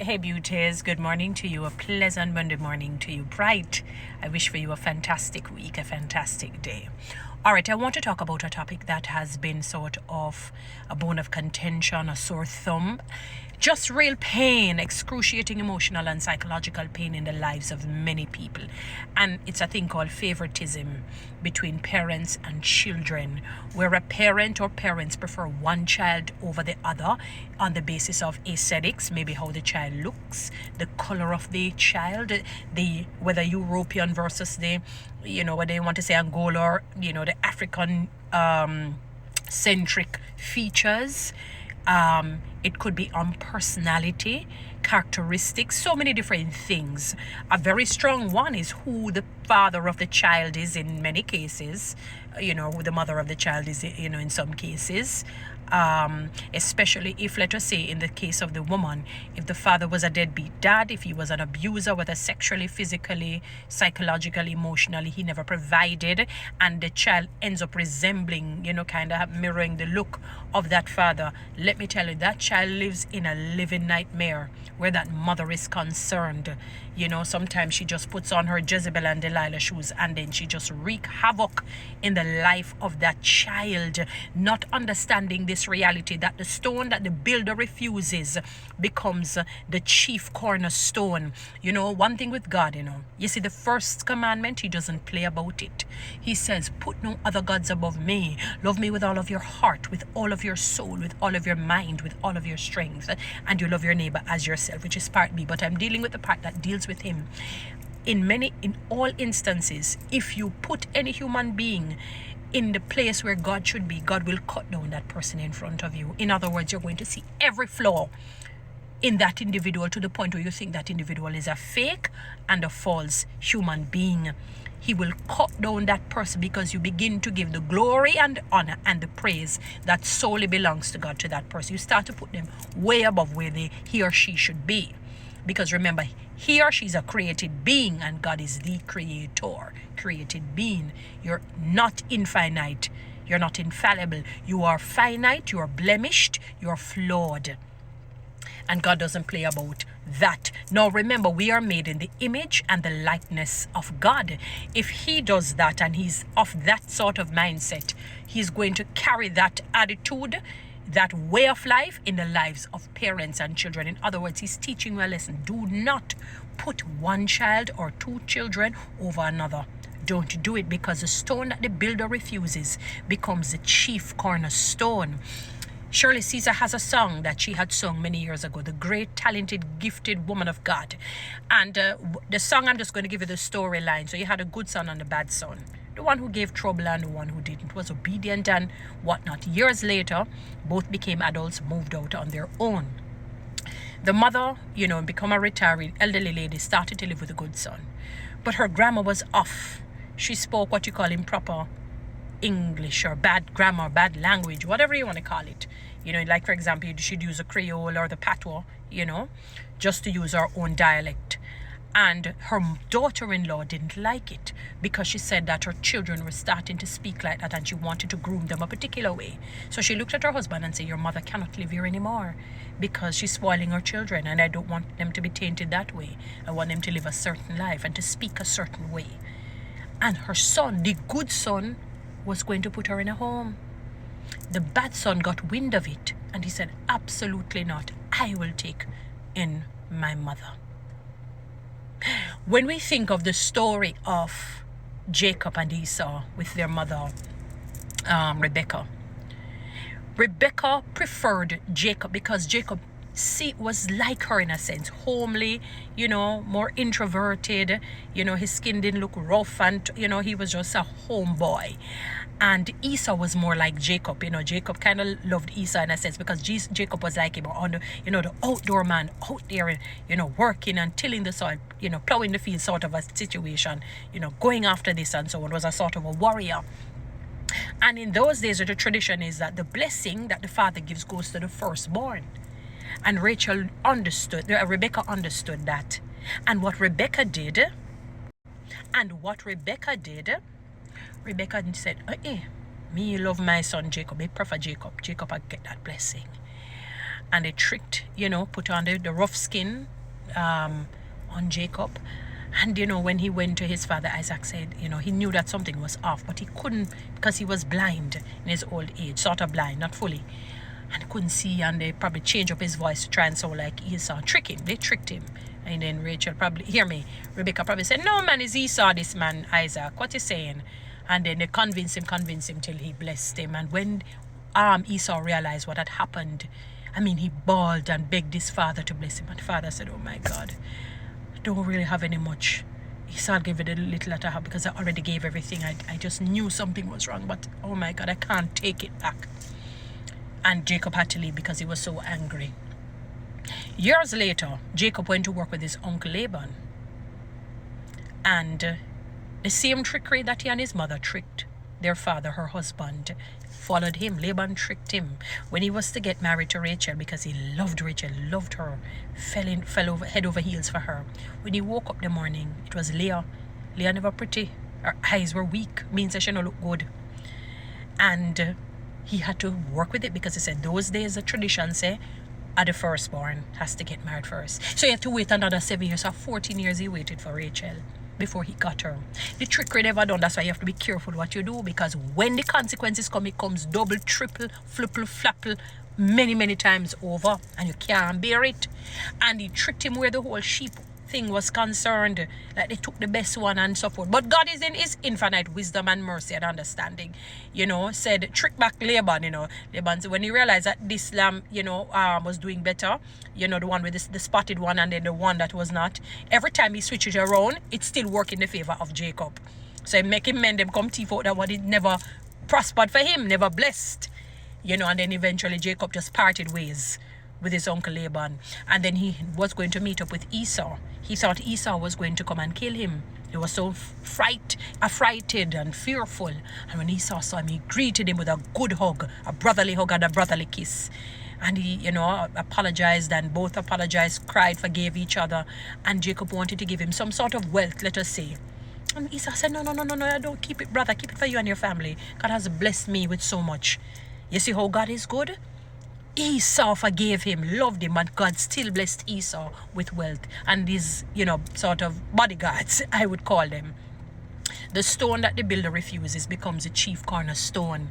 Hey beauties, good morning to you. A pleasant Monday morning to you. Bright. I wish for you a fantastic week, a fantastic day. All right, I want to talk about a topic that has been sort of a bone of contention, a sore thumb. Just real pain, excruciating emotional and psychological pain in the lives of many people. And it's a thing called favoritism between parents and children, where a parent or parents prefer one child over the other on the basis of aesthetics, maybe how the child looks, the color of the child, the whether European versus the, what they want to say Angola, or, the African centric features. It could be on personality, characteristics, so many different things. A very strong one is who the father of the child is in many cases, who the mother of the child is, in some cases. Especially if, let us say, in the case of the woman, if the father was a deadbeat dad, if he was an abuser, whether sexually, physically, psychologically, emotionally, he never provided, and the child ends up resembling, kind of mirroring the look of that father, let me tell you, that child lives in a living nightmare where that mother is concerned. Sometimes she just puts on her Jezebel and Delilah shoes and then she just wreak havoc in the life of that child, not understanding this reality that the stone that the builder refuses becomes the chief cornerstone. One thing with God, you see, the first commandment, he doesn't play about it. He says, put no other gods above me. Love me with all of your heart, with all of your soul, with all of your mind, with all of your strength, and you love your neighbor as yourself, which is part B, but I'm dealing with the part that deals with him. In all instances, if you put any human being in the place where God should be, God will cut down that person in front of you. In other words, you're going to see every flaw in that individual to the point where you think that individual is a fake and a false human being. He will cut down that person because you begin to give the glory and honor and the praise that solely belongs to God to that person. You start to put them way above where he or she should be. Because remember, he or she is a created being and God is the creator, created being. You're not infinite. You're not infallible. You are finite. You are blemished. You are flawed. And God doesn't play about that. Now remember, we are made in the image and the likeness of God. If he does that and he's of that sort of mindset, he's going to carry that attitude, that way of life in the lives of parents and children. In other words, he's teaching you a lesson. Do not put one child or two children over another. Don't do it, because the stone that the builder refuses becomes the chief cornerstone. Shirley Caesar has a song that she had sung many years ago, the great, talented, gifted woman of God. And the song, I'm just going to give you the storyline. So you had a good son and a bad son. The one who gave trouble and the one who didn't, was obedient and whatnot. Years later, both became adults, moved out on their own. The mother, become a retired elderly lady, started to live with a good son. But her grammar was off. She spoke what you call improper English, or bad grammar, bad language, whatever you want to call it. Like for example, she'd use a Creole or the patois, just to use her own dialect. And her daughter-in-law didn't like it because she said that her children were starting to speak like that and she wanted to groom them a particular way. So she looked at her husband and said, your mother cannot live here anymore because she's spoiling her children and I don't want them to be tainted that way. I want them to live a certain life and to speak a certain way. And her son, the good son, was going to put her in a home. The bad son got wind of it and he said, absolutely not. I will take in my mother. When we think of the story of Jacob and Esau with their mother, Rebecca preferred Jacob because Jacob was like her in a sense, homely, more introverted, his skin didn't look rough and, he was just a homeboy. And Esau was more like Jacob. Jacob kind of loved Esau in a sense because Jacob was like him on the outdoor man out there, working and tilling the soil, plowing the field sort of a situation, going after this and so on, was a sort of a warrior. And in those days, the tradition is that the blessing that the father gives goes to the firstborn. And Rebecca understood that. And what Rebecca did, Rebecca said, me love my son Jacob. I prefer Jacob. Jacob, I get that blessing. and they tricked, put on the rough skin on Jacob. And when he went to his father, Isaac said, he knew that something was off, but he couldn't, because he was blind in his old age, sort of blind, not fully, and he couldn't see. And they probably changed up his voice to try and sound like Esau. They tricked him. And then Rachel probably, hear me, Rebecca probably said, no man, is Esau this man, Isaac, what you saying? And then they convinced him till he blessed him. And when Esau realized what had happened, he bawled and begged his father to bless him. And the father said, oh my God, I don't really have any much. Esau gave it a little that I have, because I already gave everything. I just knew something was wrong, but oh my God, I can't take it back. And Jacob had to leave because he was so angry. Years later, Jacob went to work with his uncle Laban. And the same trickery that he and his mother tricked their father, her husband, followed him. Laban tricked him when he was to get married to Rachel, because he loved Rachel, loved her, fell over head over heels for her. When he woke up in the morning, it was Leah. Leah never pretty. Her eyes were weak, means that she don't look good. And he had to work with it, because he said those days the tradition say the firstborn has to get married first. So you have to wait another 7 years. So 14 years he waited for Rachel before he got her. The trickery never done. That's why you have to be careful what you do, because when the consequences come, it comes double, triple, flipple, flapple, many times over, and you can't bear it. And he tricked him where the whole sheep thing was concerned, like they took the best one and so forth. But God is in his infinite wisdom and mercy and understanding, said trick back Laban. Laban said when he realized that this lamb was doing better, the one with the spotted one, and then the one that was not, every time he switched it around, it still worked in the favor of Jacob. So he make him mend them come teeth out that what it never prospered for him, never blessed, and then eventually Jacob just parted ways with his uncle Laban. And then he was going to meet up with Esau. He thought Esau was going to come and kill him. He was so affrighted and fearful. And when Esau saw him, he greeted him with a good hug, a brotherly hug and a brotherly kiss. And he, apologized, and both apologized, cried, forgave each other. And Jacob wanted to give him some sort of wealth, let us say. And Esau said, no, I don't keep it, brother. Keep it for you and your family. God has blessed me with so much. You see how God is good? Esau forgave him, loved him, but God still blessed Esau with wealth and these, sort of bodyguards, I would call them. The stone that the builder refuses becomes the chief cornerstone.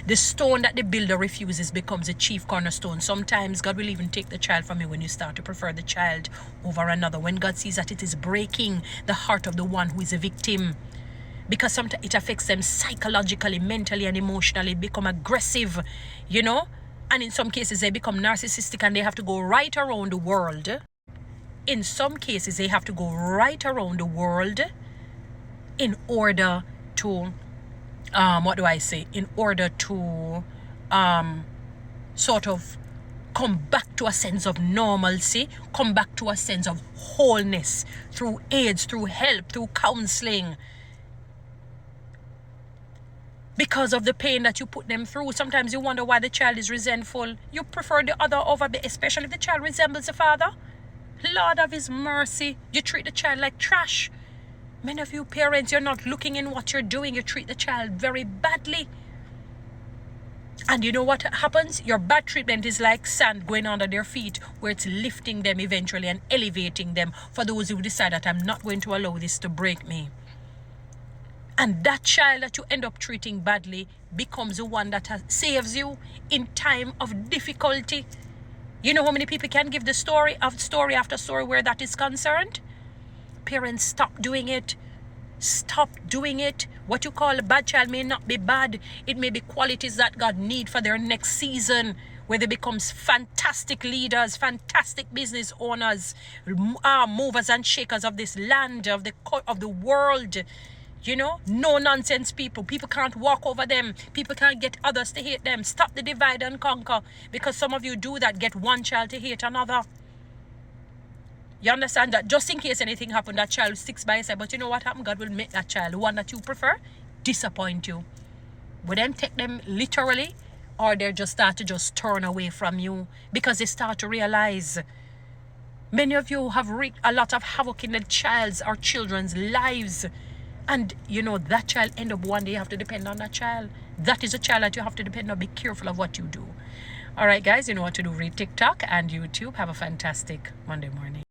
The stone that the builder refuses becomes the chief cornerstone. Sometimes God will even take the child from you when you start to prefer the child over another. When God sees that it is breaking the heart of the one who is a victim. Because sometimes it affects them psychologically, mentally, and emotionally, become aggressive, And in some cases, they become narcissistic and they have to go right around the world. In some cases, they have to go right around the world in order to, in order to sort of come back to a sense of normalcy, come back to a sense of wholeness through aids, through help, through counseling. Because of the pain that you put them through. Sometimes you wonder why the child is resentful. You prefer the other over, especially if the child resembles the father. Lord of his mercy, you treat the child like trash. Many of you parents, you're not looking in what you're doing. You treat the child very badly. And you know what happens? Your bad treatment is like sand going under their feet, where it's lifting them eventually and elevating them for those who decide that I'm not going to allow this to break me. And that child that you end up treating badly becomes the one that saves you in time of difficulty. You know how many people can give the story after story where that is concerned? Parents, stop doing it. Stop doing it. What you call a bad child may not be bad. It may be qualities that God need for their next season, where they become fantastic leaders, fantastic business owners, movers and shakers of this land, of the world. No nonsense people. People can't walk over them. People can't get others to hate them. Stop the divide and conquer. Because some of you do that, get one child to hate another. You understand that just in case anything happened, that child sticks by his side. But you know what happened? God will make that child, the one that you prefer, disappoint you. Will them take them literally, or they just start to just turn away from you because they start to realize many of you have wreaked a lot of havoc in the child's or children's lives. And that child end up one day you have to depend on that child. That is a child that you have to depend on. Be careful of what you do. All right, guys, you know what to do. Read TikTok and YouTube. Have a fantastic Monday morning.